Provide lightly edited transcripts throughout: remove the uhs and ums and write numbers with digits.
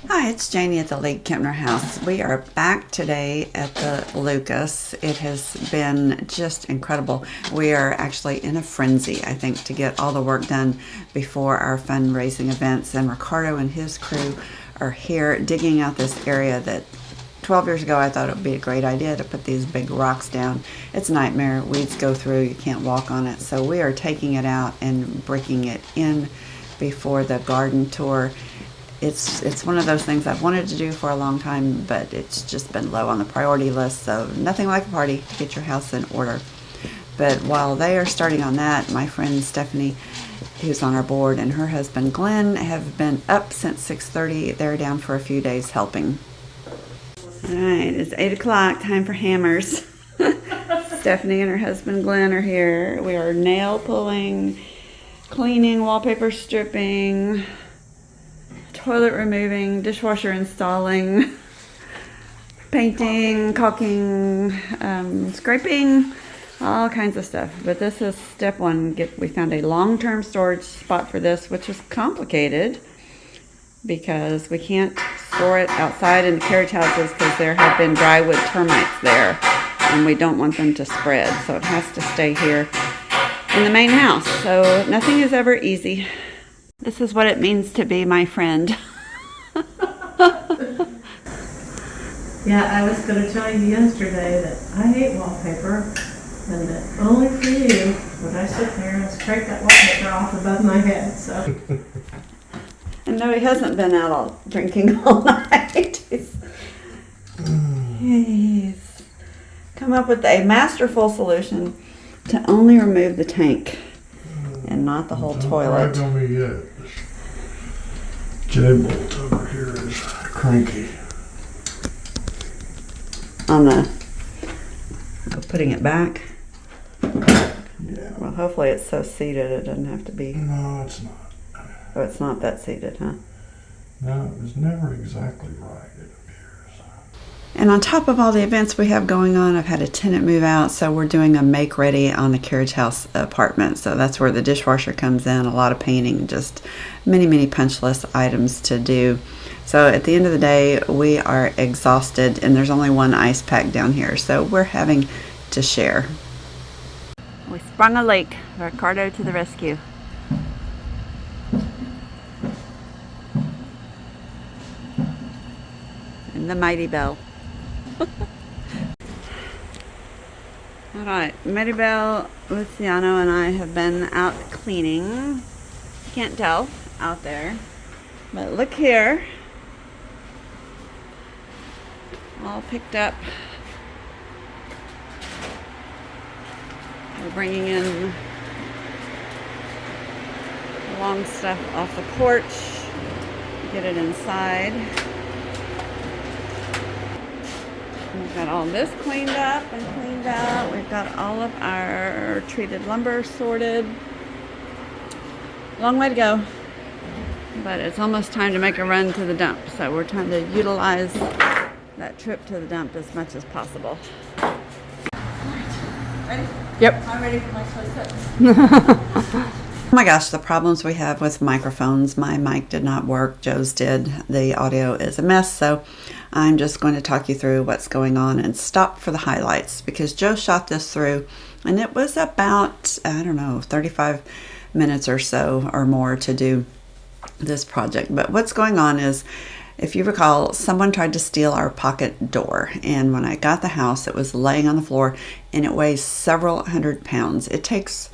Hi, it's Janie at the League-Kempner House. We are back today at the Lucas. It has been just incredible. We are actually in a frenzy, I think, to get all the work done before our fundraising events. And Ricardo and his crew are here digging out this area that 12 years ago I thought it would be a great idea to put these big rocks down. It's a nightmare. Weeds go through. You can't walk on it. So we are taking it out and breaking it in before the garden tour. It's one of those things I've wanted to do for a long time, but it's just been low on the priority list, so nothing like a party to get your house in order. But while they are starting on that, my friend Stephanie, who's on our board, and her husband Glenn have been up since 6:30. They're down for a few days helping. All right, it's 8 o'clock, time for hammers. Stephanie and her husband Glenn are here. We are nail pulling, cleaning, wallpaper stripping, toilet removing, dishwasher installing, painting, caulking, scraping, all kinds of stuff. But this is step one. We found a long-term storage spot for this, which is complicated because we can't store it outside in the carriage houses because there have been drywood termites there and we don't want them to spread. So it has to stay here in the main house. So nothing is ever easy. This is what it means to be my friend. Yeah, I was going to tell you yesterday that I hate wallpaper, and that only for you would I sit there and scrape that wallpaper off above my head. So. And no, he hasn't been out all drinking all night. He's come up with a masterful solution to only remove the tank and not the whole toilet. Don't me yet. J-bolt over here is cranky. On the putting it back. Yeah. Well, hopefully it's so seated it doesn't have to be. No, it's not. Oh, it's not that seated, huh? No, it was never exactly right, it appears. And on top of all the events we have going on, I've had a tenant move out, so we're doing a make ready on the carriage house apartment. So that's where the dishwasher comes in, a lot of painting, just many punch list items to do. So at the end of the day, we are exhausted, and there's only one ice pack down here, so we're having to share. We sprung a leak. Ricardo to the rescue. And the mighty bell. All right, Maribel, Luciano, and I have been out cleaning. Can't tell out there, but look here. All picked up. We're bringing in the long stuff off the porch, get it inside. We've got all this cleaned up and cleaned out. We've got all of our treated lumber sorted. Long way to go, but it's almost time to make a run to the dump. So we're trying to utilize that trip to the dump as much as possible. Ready? Yep. I'm ready for my close-up. Oh my gosh, the problems we have with microphones. My mic did not work. Joe's did. The audio is a mess, so I'm just going to talk you through what's going on and stop for the highlights because Joe shot this through and it was about, I don't know, 35 minutes or so or more to do this project. But what's going on is, if you recall, someone tried to steal our pocket door, and when I got the house, it was laying on the floor and it weighs several hundred pounds. It takes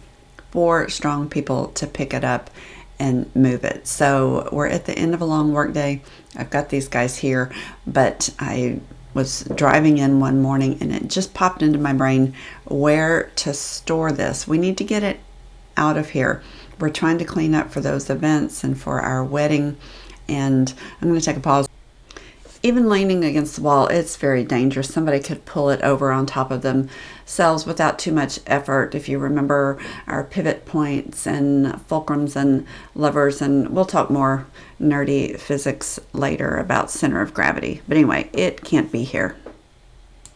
4 strong people to pick it up and move it. So we're at the end of a long work day. I've got these guys here, but I was driving in one morning and it just popped into my brain where to store this. We need to get it out of here. We're trying to clean up for those events and for our wedding, and I'm going to take a pause. Even leaning against the wall, it's very dangerous. Somebody could pull it over on top of themselves without too much effort. If you remember our pivot points and fulcrums and levers, and we'll talk more nerdy physics later about center of gravity. But anyway, it can't be here.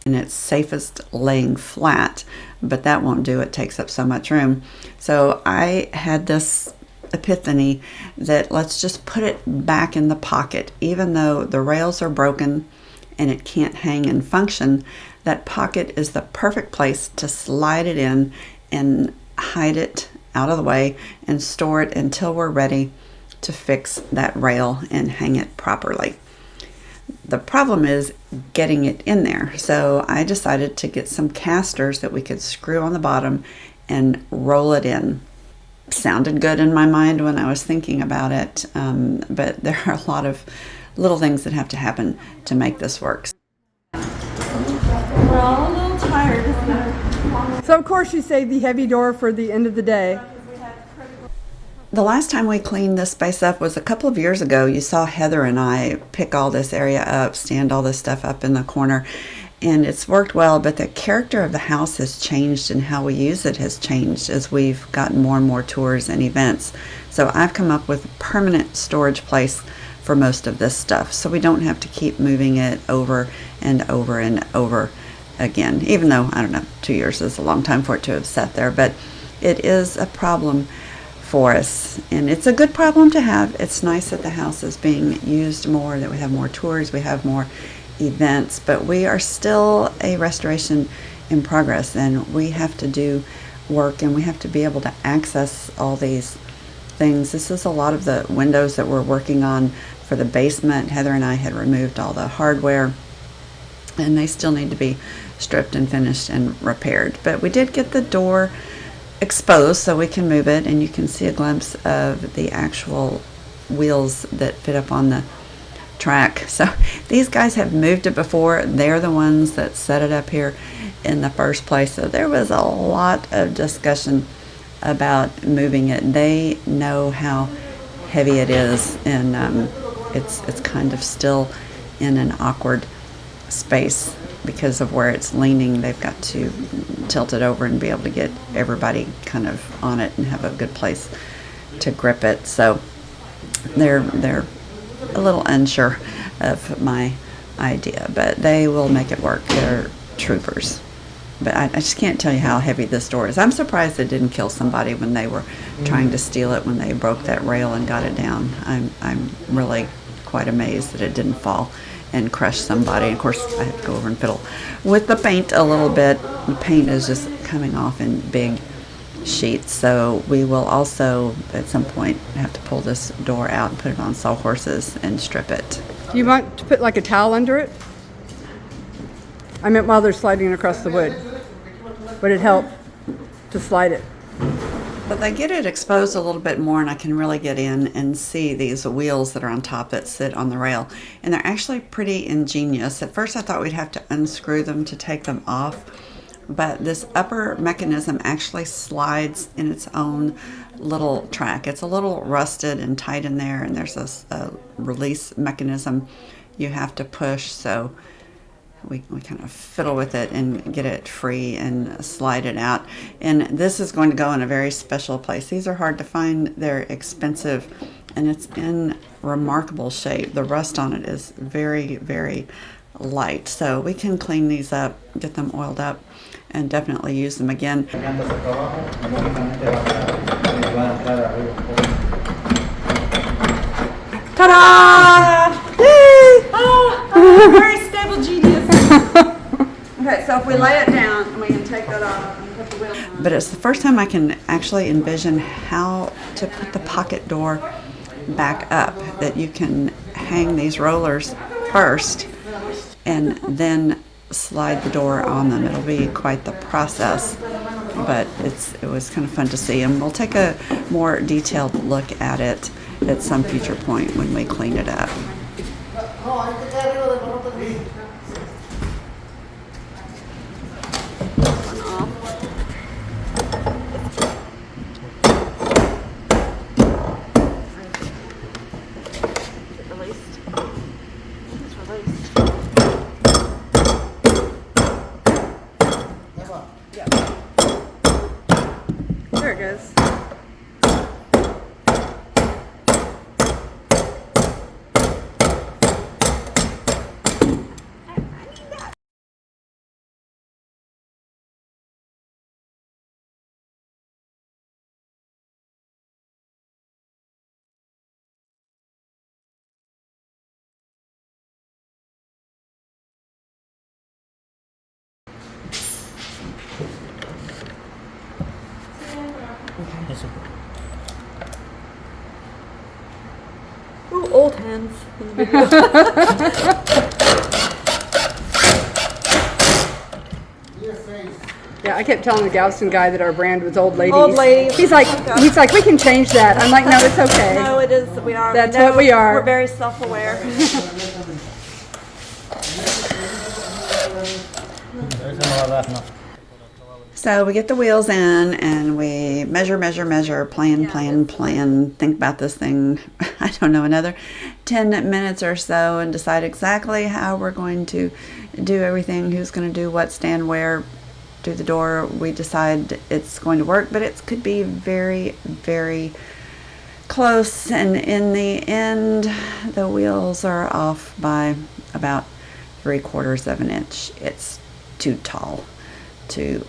And it's safest laying flat, but that won't do. It takes up so much room. So I had this epiphany that let's just put it back in the pocket. Even though the rails are broken and it can't hang and function, that pocket is the perfect place to slide it in and hide it out of the way and store it until we're ready to fix that rail and hang it properly. The problem is getting it in there. So I decided to get some casters that we could screw on the bottom and roll it in. Sounded good in my mind when I was thinking about it, but there are a lot of little things that have to happen to make this work. We're all a little tired, isn't it? So of course you saved the heavy door for the end of the day. The last time we cleaned this space up was a couple of years ago. You saw Heather and I pick all this area up, stand all this stuff up in the corner, and it's worked well, but the character of the house has changed and how we use it has changed as we've gotten more and more tours and events. So I've come up with a permanent storage place for most of this stuff, so we don't have to keep moving it over and over and over again, even though, I don't know, 2 years is a long time for it to have sat there, but it is a problem for us, and it's a good problem to have. It's nice that the house is being used more, that we have more tours, we have more events, but we are still a restoration in progress, and we have to do work, and we have to be able to access all these things. This is a lot of the windows that we're working on for the basement. Heather and I had removed all the hardware, and they still need to be stripped and finished and repaired, but we did get the door exposed so we can move it, and you can see a glimpse of the actual wheels that fit up on the track. So these guys have moved it before. They're the ones that set it up here in the first place, so there was a lot of discussion about moving it. They know how heavy it is, and it's kind of still in an awkward space because of where it's leaning. They've got to tilt it over and be able to get everybody kind of on it and have a good place to grip it. So they're a little unsure of my idea, but they will make it work. They're troopers. But I just can't tell you how heavy this door is. I'm surprised it didn't kill somebody when they were trying to steal it, when they broke that rail and got it down. I'm really quite amazed that it didn't fall and crush somebody. And of course, I had to go over and fiddle with the paint a little bit. The paint is just coming off in big sheets, so we will also at some point have to pull this door out and put it on sawhorses and strip it. Do you want to put like a towel under it? I meant while they're sliding across the wood. Would it help to slide it? But they get it exposed a little bit more, and I can really get in and see these wheels that are on top that sit on the rail. And they're actually pretty ingenious. At first I thought we'd have to unscrew them to take them off, but this upper mechanism actually slides in its own little track. It's a little rusted and tight in there, and there's a release mechanism you have to push, so we kind of fiddle with it and get it free and slide it out. And this is going to go in a very special place. These are hard to find. They're expensive, and it's in remarkable shape. The rust on it is very, very light. So we can clean these up, get them oiled up, and definitely use them again. Ta-da! Yay! Oh, very stable genius. Okay, so if we lay it down, we can take that off and put the wheel on. But it's the first time I can actually envision how to put the pocket door back up, that you can hang these rollers first and then slide the door on them. It'll be quite the process, but it was kind of fun to see, and we'll take a more detailed look at it at some future point when we clean it up. There it goes. old hands in the video. Yeah, I kept telling the Galveston guy that our brand was old ladies. Old ladies. He's like, we can change that. I'm like, no, it's okay. No, it is. We are. That's what we are. We're very self-aware. So we get the wheels in and we measure, plan, think about this thing, I don't know, another 10 minutes or so and decide exactly how we're going to do everything, who's going to do what, stand where, do the door. We decide it's going to work, but it could be very, very close. And in the end, the wheels are off by about 3/4 of an inch. It's too tall to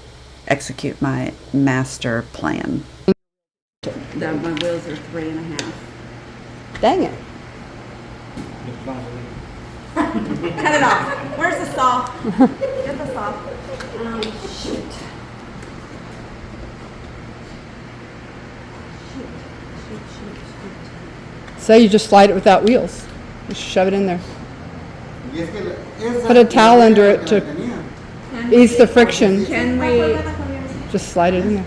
execute my master plan. My wheels are 3.5. Dang it. Cut it off. Where's the saw? Get the saw. Shoot. Say you just slide it without wheels. Just shove it in there. Put a towel under it to ease the friction. Can we Just slide it in there.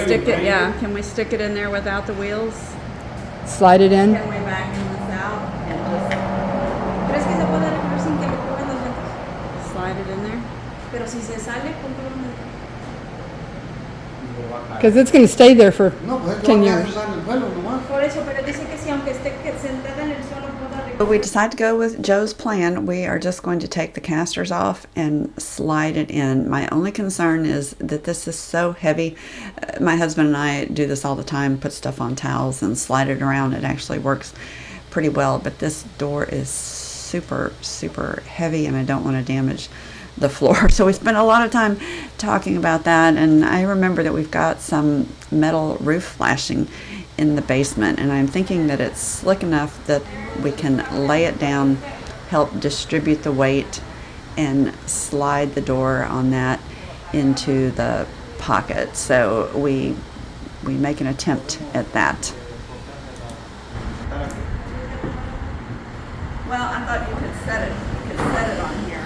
stick it? Yeah, can we stick it in there without the wheels? Slide it in. Can we vacuum this out and ¿Crees que se puede recoger sin que le pongan las llantas? just slide it in there? Pero si se sale, ponte las llantas. Because it's going to stay there for 10 years. Por eso, pero dice que si aunque esté sentada en el suelo pueda recoger. But we decide to go with Joe's plan. We are just going to take the casters off and slide it in. My only concern is that this is so heavy. My husband and I do this all the time, put stuff on towels and slide it around. It actually works pretty well, but this door is super, super heavy and I don't want to damage the floor. So we spent a lot of time talking about that, and I remember that we've got some metal roof flashing in the basement, and I'm thinking that it's slick enough that we can lay it down, help distribute the weight, and slide the door on that into the pocket. So we make an attempt at that. Well, I thought you could set it on here.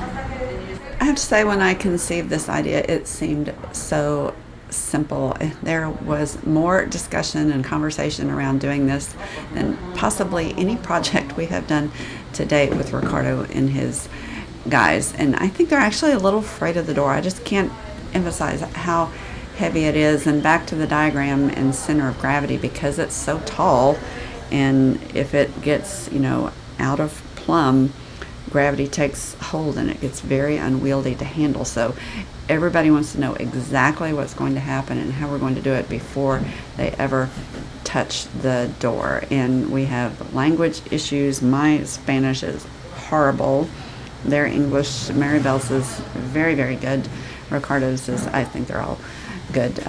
I have to say, when I conceived this idea, it seemed so simple. There was more discussion and conversation around doing this than possibly any project we have done to date with Ricardo and his guys. And I think they're actually a little afraid of the door. I just can't emphasize how heavy it is. And back to the diagram and center of gravity, because it's so tall, and if it gets, out of plumb, gravity takes hold and it gets very unwieldy to handle. So everybody wants to know exactly what's going to happen and how we're going to do it before they ever touch the door. And we have language issues. My Spanish is horrible. Their English, Maribel's is very, very good. Ricardo's is, I think they're all good.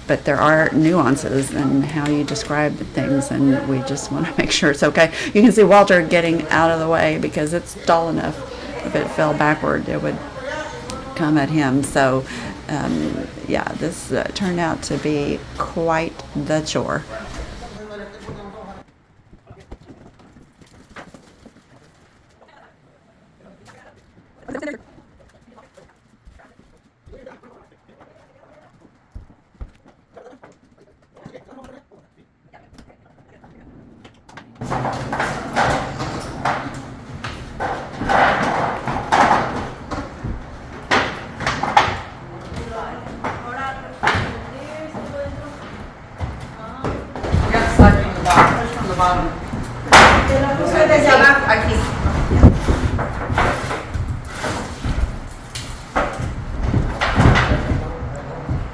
But there are nuances in how you describe things, and we just want to make sure it's okay. You can see Walter getting out of the way because it's tall enough. If it fell backward, it would come at him. So, this turned out to be quite the chore.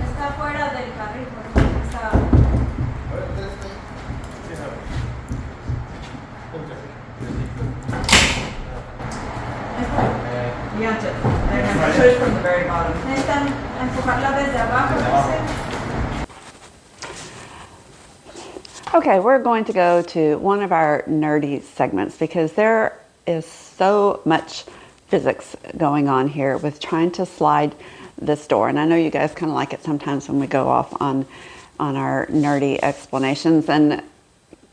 Está fuera del carril, porque está. You have to push from the very bottom. Necesitan empujarla desde abajo, dice. Okay, we're going to go to one of our nerdy segments because there is so much physics going on here with trying to slide this door. And I know you guys kind of like it sometimes when we go off on our nerdy explanations. And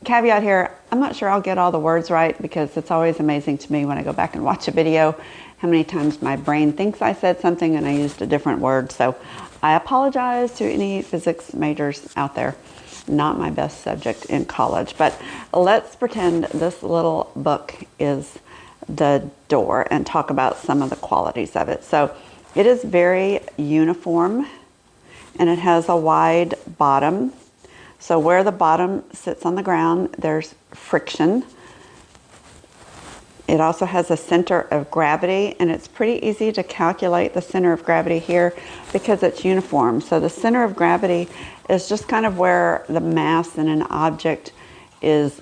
caveat here, I'm not sure I'll get all the words right because it's always amazing to me when I go back and watch a video how many times my brain thinks I said something and I used a different word. So I apologize to any physics majors out there. Not my best subject in college, but let's pretend this little book is the door and talk about some of the qualities of it. So it is very uniform and it has a wide bottom. So where the bottom sits on the ground, there's friction. It also has a center of gravity, and it's pretty easy to calculate the center of gravity here because it's uniform. So the center of gravity is just kind of where the mass in an object is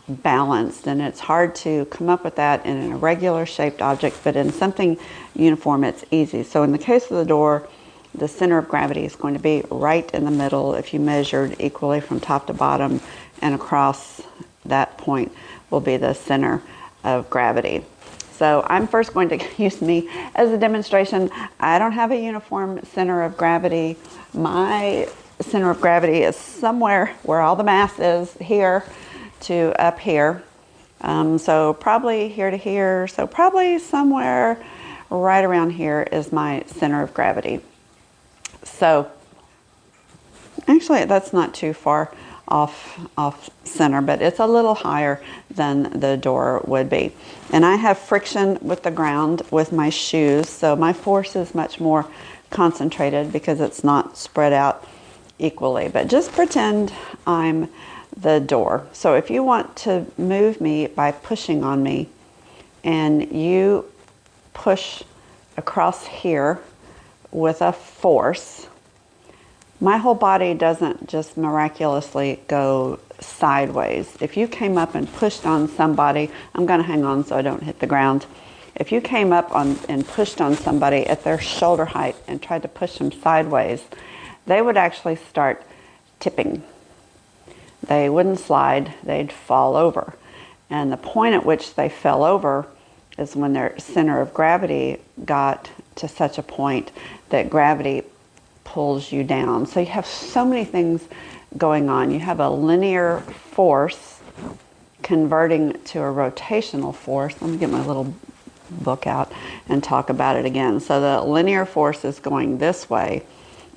balanced, and it's hard to come up with that in an irregular shaped object, but in something uniform it's easy. So in the case of the door, the center of gravity is going to be right in the middle if you measured equally from top to bottom, and across that point will be the center of gravity. So I'm first going to use me as a demonstration. I don't have a uniform center of gravity. My center of gravity is somewhere where all the mass is, here to up here. So probably here to here. So probably somewhere right around here is my center of gravity. So actually that's not too far off center, but it's a little higher than the door would be. And I have friction with the ground with my shoes, so my force is much more concentrated because it's not spread out equally. But just pretend I'm the door. So if you want to move me by pushing on me, and you push across here with a force, my whole body doesn't just miraculously go sideways. If you came up and pushed on somebody, I'm going to hang on so I don't hit the ground. If you came up on and pushed on somebody at their shoulder height and tried to push them sideways, they would actually start tipping. They wouldn't slide, they'd fall over. And the point at which they fell over is when their center of gravity got to such a point that gravity pulls you down. So you have so many things going on. You have a linear force converting to a rotational force. Let me get my little book out and talk about it again. So the linear force is going this way,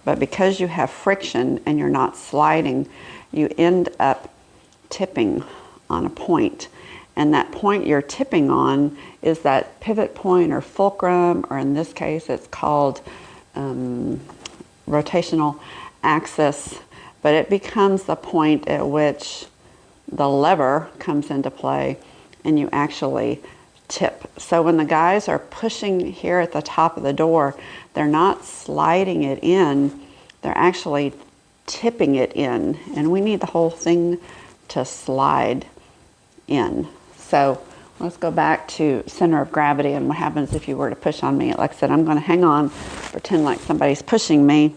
but because you have friction and you're not sliding, you end up tipping on a point. And that point you're tipping on is that pivot point or fulcrum, or in this case it's called rotational axis, but it becomes the point at which the lever comes into play and you actually tip. So when the guys are pushing here at the top of the door, they're not sliding it in, they're actually tipping it in, and we need the whole thing to slide in. So let's go back to center of gravity and what happens if you were to push on me. Like I said, I'm going to hang on, pretend like somebody's pushing me,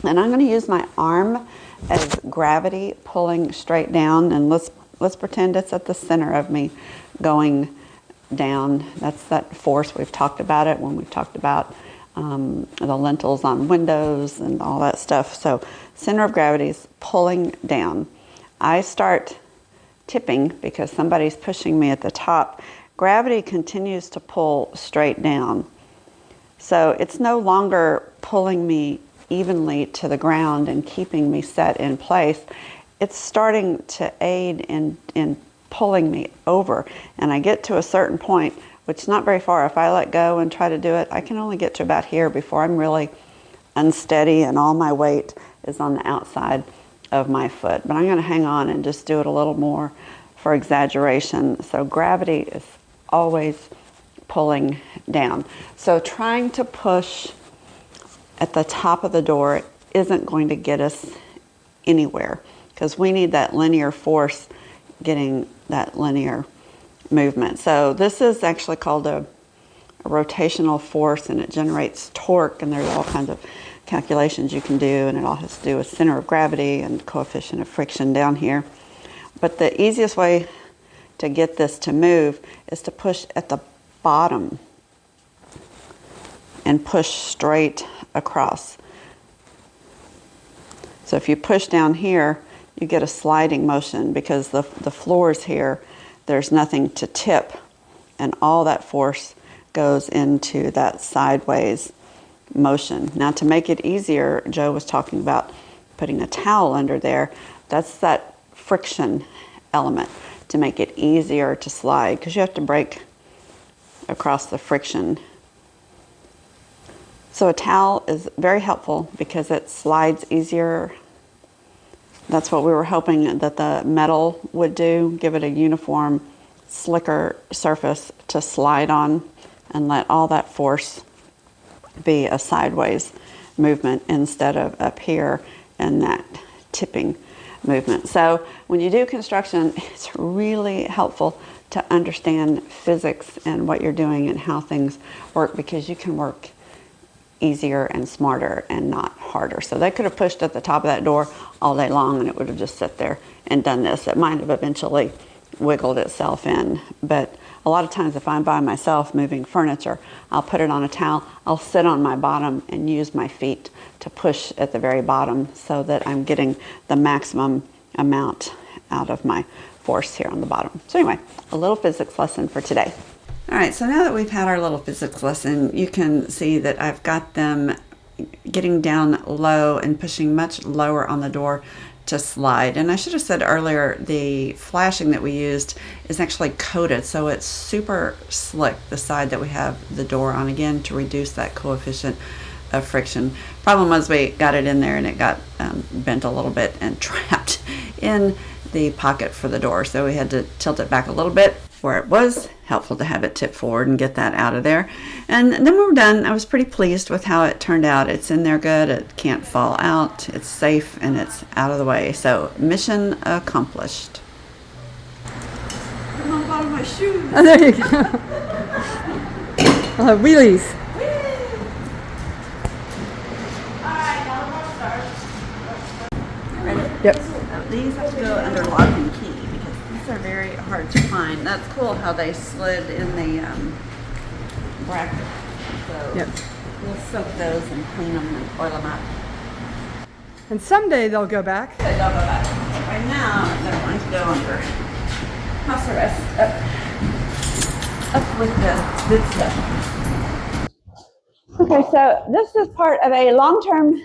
and I'm going to use my arm as gravity pulling straight down, and let's pretend it's at the center of me going down. That's that force. We've talked about it when we've talked about the lintels on windows and all that stuff. So center of gravity is pulling down. I start tipping because somebody's pushing me at the top. Gravity continues to pull straight down. So it's no longer pulling me evenly to the ground and keeping me set in place. It's starting to aid in pulling me over. And I get to a certain point, which is not very far. If I let go and try to do it, I can only get to about here before I'm really unsteady and all my weight is on the outside of my foot. But I'm going to hang on and just do it a little more for exaggeration. So gravity is always pulling down. So trying to push at the top of the door isn't going to get us anywhere because we need that linear force getting that linear movement. So this is actually called a rotational force, and it generates torque, and there's all kinds of calculations you can do, and it all has to do with center of gravity and coefficient of friction down here. But the easiest way to get this to move is to push at the bottom and push straight across. So if you push down here, you get a sliding motion because the floors here, there's nothing to tip, and all that force goes into that sideways motion. Now, to make it easier, Joe was talking about putting a towel under there. That's that friction element to make it easier to slide, because you have to break across the friction. So a towel is very helpful because it slides easier. That's what we were hoping that the metal would do, give it a uniform, slicker surface to slide on and let all that force be a sideways movement instead of up here and that tipping movement. So when you do construction, it's really helpful to understand physics and what you're doing and how things work, because you can work easier and smarter and not harder. So they could have pushed at the top of that door all day long and it would have just sat there and done this. It might have eventually wiggled itself in, but a lot of times if I'm by myself moving furniture, I'll put it on a towel, I'll sit on my bottom and use my feet to push at the very bottom so that I'm getting the maximum amount out of my force here on the bottom. So anyway, a little physics lesson for today. All right, so now that we've had our little physics lesson, you can see that I've got them getting down low and pushing much lower on the door to slide. And I should have said earlier, the flashing that we used is actually coated, so it's super slick, the side that we have the door on, again, to reduce that coefficient of friction. Problem was we got it in there and it got bent a little bit and trapped in the pocket for the door, so we had to tilt it back a little bit where it was helpful to have it tip forward and get that out of there. And then when we're done, I was pretty pleased with how it turned out. It's in there good, it can't fall out, it's safe, and it's out of the way. So mission accomplished. I'm on bottom of my shoes. Oh, there you go. Wheelies. Alright, now we'll start. Ready? Yep. These have to go under lock and key because these are very hard to find. That's cool how they slid in the bracket. So Yep. we'll soak those and clean them and oil them up. And someday they'll go back. They'll go back. Right now, they're going to go under house arrest. Up with the good stuff. Okay, so this is part of a long-term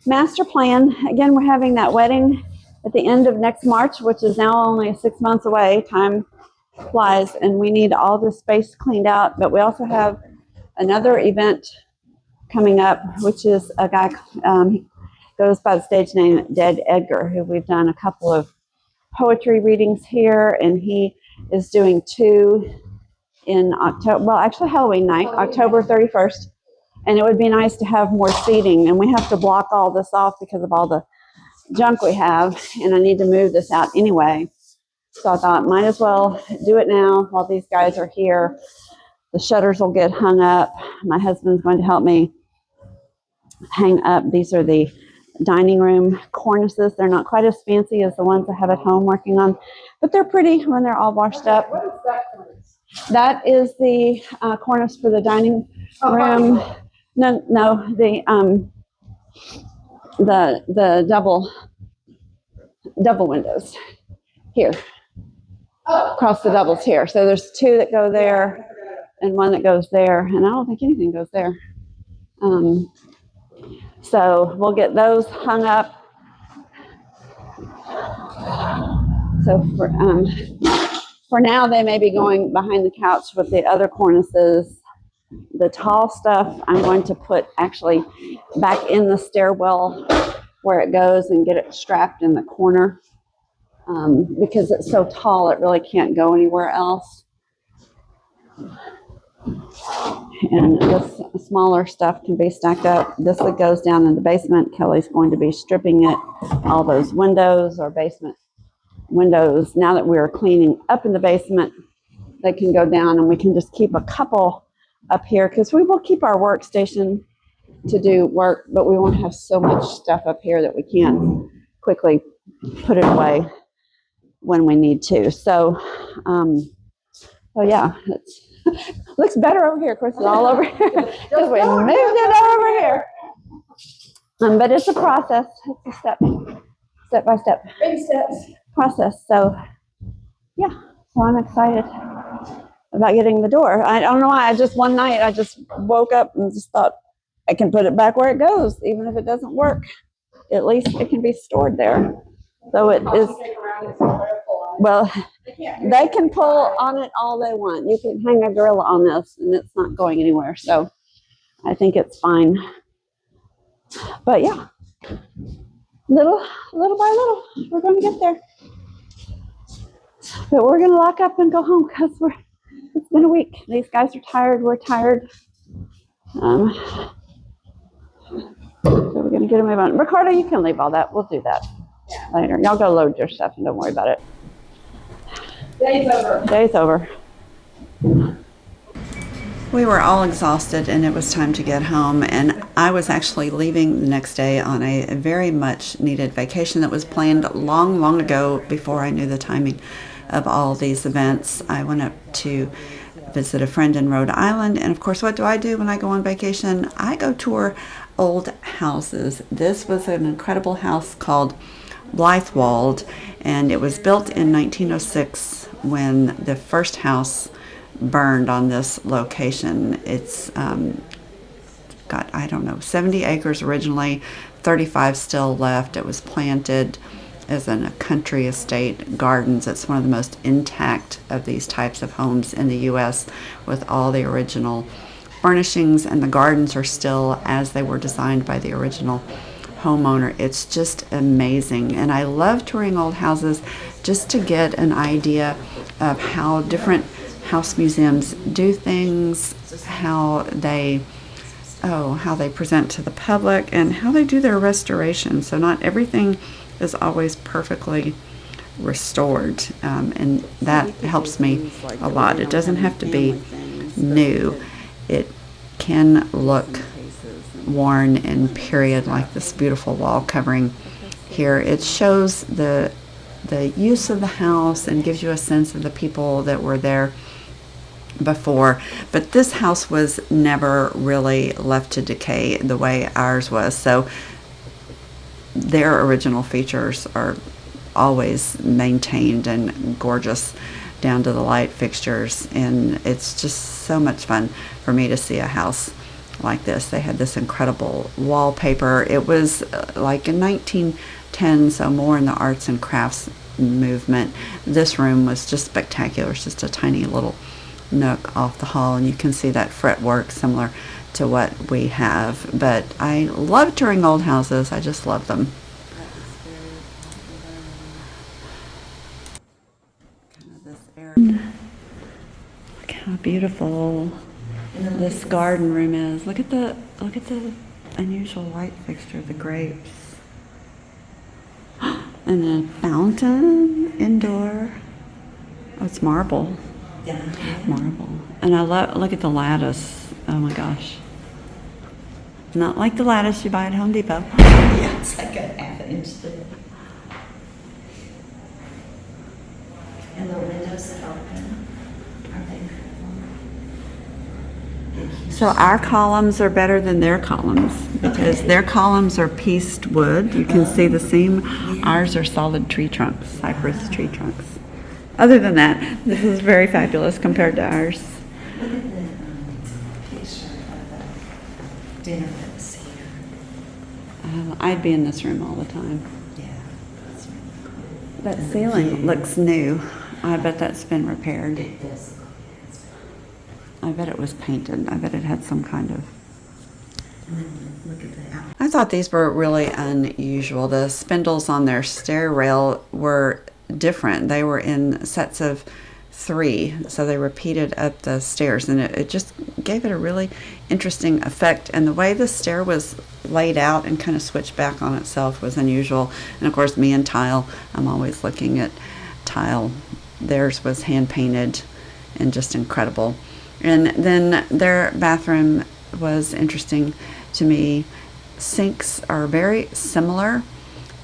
master plan. Again, we're having that wedding at the end of next March, which is now only 6 months away. Time flies, and we need all this space cleaned out. But we also have another event coming up, which is a guy he goes by the stage name Dead Edgar, who we've done a couple of poetry readings here, and he is doing 2 in October. Well, actually Halloween night, October 31st. And it would be nice to have more seating, and we have to block all this off because of all the junk we have, and I need to move this out anyway. So I thought, might as well do it now while these guys are here. The shutters will get hung up. My husband's going to help me hang up. These are the dining room cornices. They're not quite as fancy as the ones I have at home working on, but they're pretty when they're all washed up. What is that cornice? That is the cornice for the dining room. No, the double windows here, across the doubles here. So there's 2 that go there and 1 that goes there, and I don't think anything goes there. So we'll get those hung up. So for now, they may be going behind the couch with the other cornices. The tall stuff I'm going to put actually back in the stairwell where it goes and get it strapped in the corner, because it's so tall it really can't go anywhere else. And this smaller stuff can be stacked up. This that goes down in the basement, Kelly's going to be stripping it. All those windows are basement windows. Now that we're cleaning up in the basement, they can go down, and we can just keep a couple up here, because we will keep our workstation to do work, but we won't have so much stuff up here that we can't quickly put it away when we need to. So yeah, it's looks better over here. Of course, it's all over here because we moved it over here. But it's a process. It's a step-by-step Baby steps. process. So yeah, so I'm excited about getting the door. I don't know why. One night I just woke up and just thought I can put it back where it goes, even if it doesn't work. At least it can be stored there. So it is. Well, they can pull on it all they want. You can hang a gorilla on this, and it's not going anywhere. So I think it's fine. But yeah, little by little, we're going to get there. But we're going to lock up and go home because it's been a week. These guys are tired. We're tired. So we're going to get a move on. Ricardo, you can leave all that. We'll do that later. Y'all go load your stuff and don't worry about it. Day's over. Day's over. We were all exhausted and it was time to get home, and I was actually leaving the next day on a very much needed vacation that was planned long ago before I knew the timing of all these events. I went up to visit a friend in Rhode Island, and of course, what do I do when I go on vacation? I go tour old houses. This was an incredible house called Blythewald, and it was built in 1906 when the first house burned on this location. It's got, I don't know, 70 acres originally, 35 still left. It was planted as a country estate gardens. It's one of the most intact of these types of homes in the U.S. with all the original furnishings, and the gardens are still as they were designed by the original homeowner. It's just amazing, and I love touring old houses just to get an idea of how different house museums do things, how they present to the public, and how they do their restoration. So not everything is always perfectly restored, and that helps me a lot. It doesn't have to be new. It can look worn and period, like this beautiful wall covering here. It shows the use of the house and gives you a sense of the people that were there before. But this house was never really left to decay the way ours was, so their original features are always maintained and gorgeous down to the light fixtures, and it's just so much fun for me to see a house like this. They had this incredible wallpaper. It was like in 1910, so more in the arts and crafts movement. This room was just spectacular. It's just a tiny little nook off the hall, and you can see that fretwork similar to what we have. But I love touring old houses. I just love them. Look how beautiful this garden room is. Look at the unusual light fixture, the grapes, and a fountain indoor. Oh, it's marble. Yeah. Marble. And I look at the lattice. Oh my gosh. Not like the lattice you buy at Home Depot. Yeah, it's like a half-inch thick. And the windows that open, are they incredible? So our columns are better than their columns because their columns are pieced wood. You can see the seam. Ours are solid tree trunks, cypress tree trunks. Other than that, this is very fabulous compared to ours. Look at the picture of the dinner at the Cedar. I'd be in this room all the time. Yeah, that's really cool. That ceiling looks new. I bet that's been repaired. It does. I bet it was painted. I bet it had some kind of... And then look at the out. I thought these were really unusual. The spindles on their stair rail were different. They were in sets of 3, so they repeated up the stairs, and it just gave it a really interesting effect. And the way the stair was laid out and kind of switched back on itself was unusual. And of course, me and tile, I'm always looking at tile. Theirs was hand painted and just incredible. And then their bathroom was interesting to me. Sinks are very similar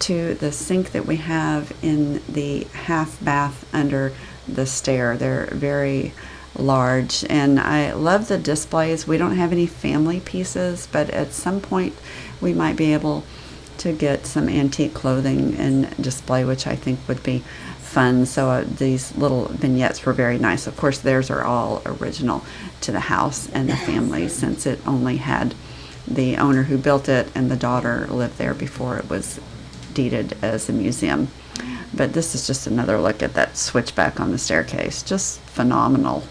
to the sink that we have in the half bath under the stair. They're very large, and I love the displays. We don't have any family pieces, but at some point we might be able to get some antique clothing and display, which I think would be fun. So these little vignettes were very nice. Of course, theirs are all original to the house and the family, since it only had the owner who built it and the daughter lived there before it was deeded as a museum. But this is just another look at that switchback on the staircase. Just phenomenal.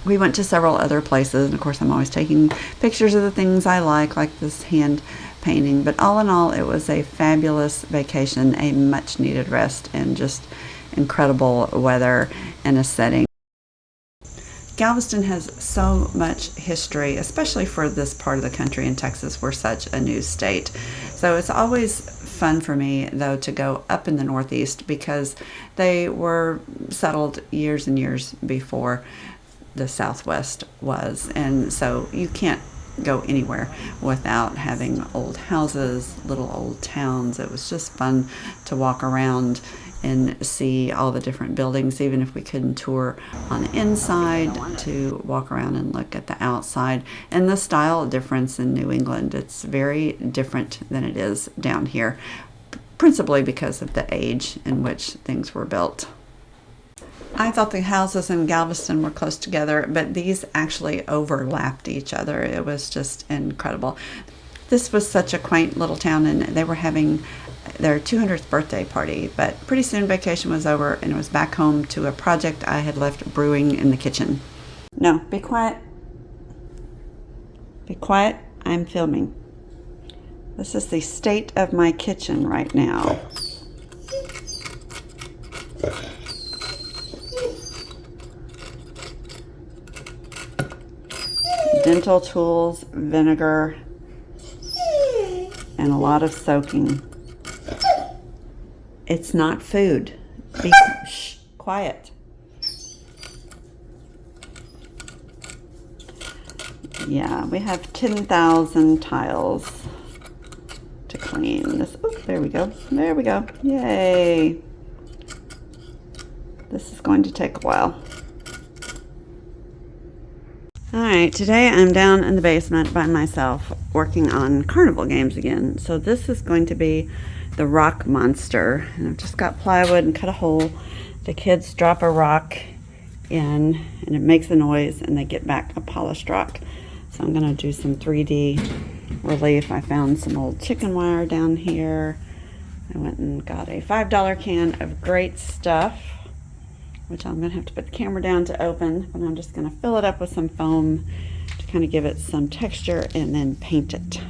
We went to several other places, and of course I'm always taking pictures of the things I like this hand painting. But all in all, it was a fabulous vacation, a much needed rest, and just incredible weather and a setting. Galveston has so much history, especially for this part of the country, in Texas. We're such a new state. So it's always fun for me, though, to go up in the Northeast, because they were settled years and years before the Southwest was. And so you can't go anywhere without having old houses, little old towns. It was just fun to walk around and see all the different buildings, even if we couldn't tour on the inside, to walk around and look at the outside. And the style difference in New England, it's very different than it is down here, principally because of the age in which things were built. I thought the houses in Galveston were close together, but these actually overlapped each other. It was just incredible. This was such a quaint little town, and they were having their 200th birthday party, but pretty soon vacation was over and it was back home to a project I had left brewing in the kitchen. No, be quiet. Be quiet, I'm filming. This is the state of my kitchen right now. Dental tools, vinegar, and a lot of soaking. It's not food. Be shh, quiet. Yeah, we have 10,000 tiles to clean. This, oh, there we go. There we go. Yay. This is going to take a while. Alright, today I'm down in the basement by myself working on carnival games again. So this is going to be the rock monster. And I've just got plywood and cut a hole. The kids drop a rock in and it makes a noise and they get back a polished rock. So I'm going to do some 3D relief. I found some old chicken wire down here. I went and got a $5 can of great stuff, which I'm going to have to put the camera down to open, but I'm just going to fill it up with some foam to kind of give it some texture and then paint it.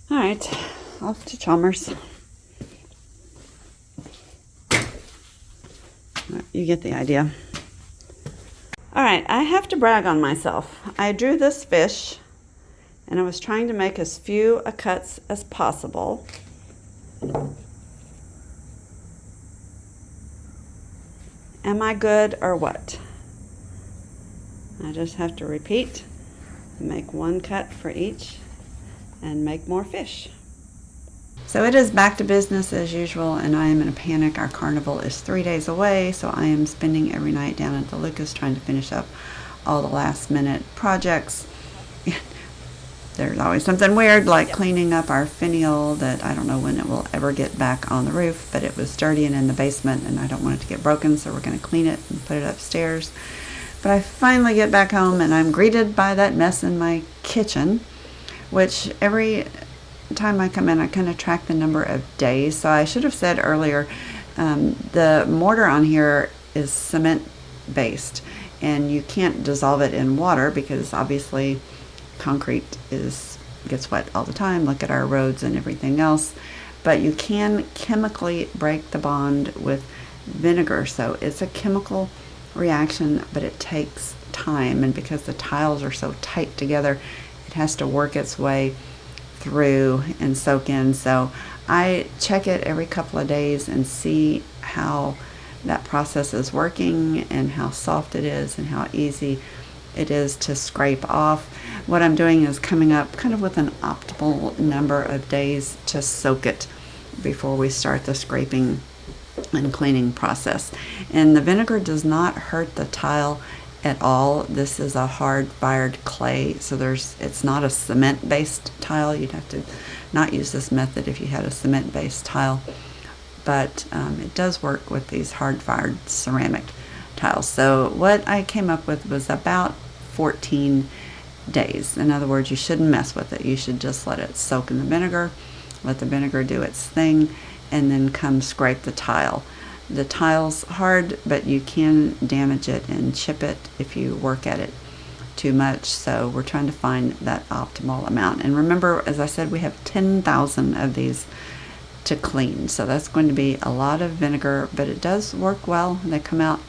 All right, off to Chalmers. You get the idea. All right, I have to brag on myself. I drew this fish and I was trying to make as few cuts as possible. Am I good or what? I just have to repeat, make one cut for each and make more fish. So it is back to business as usual, and I am in a panic. Our carnival is 3 days away, so I am spending every night down at the Lucas trying to finish up all the last minute projects. There's always something weird, like cleaning up our finial that I don't know when it will ever get back on the roof, but it was dirty and in the basement and I don't want it to get broken, so we're going to clean it and put it upstairs. But I finally get back home and I'm greeted by that mess in my kitchen, which every time I come in I kind of track the number of days. So I should have said earlier, the mortar on here is cement based and you can't dissolve it in water because obviously concrete gets wet all the time. Look at our roads and everything else. But you can chemically break the bond with vinegar. So it's a chemical reaction, but it takes time, and because the tiles are so tight together, it has to work its way through and soak in. So I check it every couple of days and see how that process is working and how soft it is and how easy it is to scrape off. What I'm doing is coming up kind of with an optimal number of days to soak it before we start the scraping and cleaning process. And the vinegar does not hurt the tile at all. This is a hard fired clay, so it's not a cement based tile. You'd have to not use this method if you had a cement based tile, but it does work with these hard fired ceramic tiles. So what I came up with was about 14 days. In other words, you shouldn't mess with it. You should just let it soak in the vinegar, let the vinegar do its thing, and then come scrape the tile. The tile's hard, but you can damage it and chip it if you work at it too much. So we're trying to find that optimal amount. And remember, as I said, we have 10,000 of these to clean. So that's going to be a lot of vinegar, but it does work well. They come out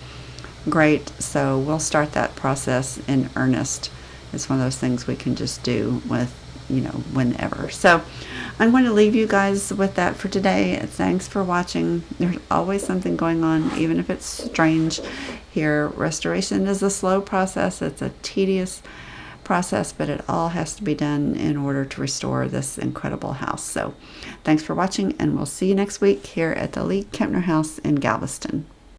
great. So we'll start that process in earnest. It's one of those things we can just do with, whenever. So I'm going to leave you guys with that for today. Thanks for watching. There's always something going on, even if it's strange here. Restoration is a slow process. It's a tedious process, but it all has to be done in order to restore this incredible house. So thanks for watching, and we'll see you next week here at the League-Kempner House in Galveston.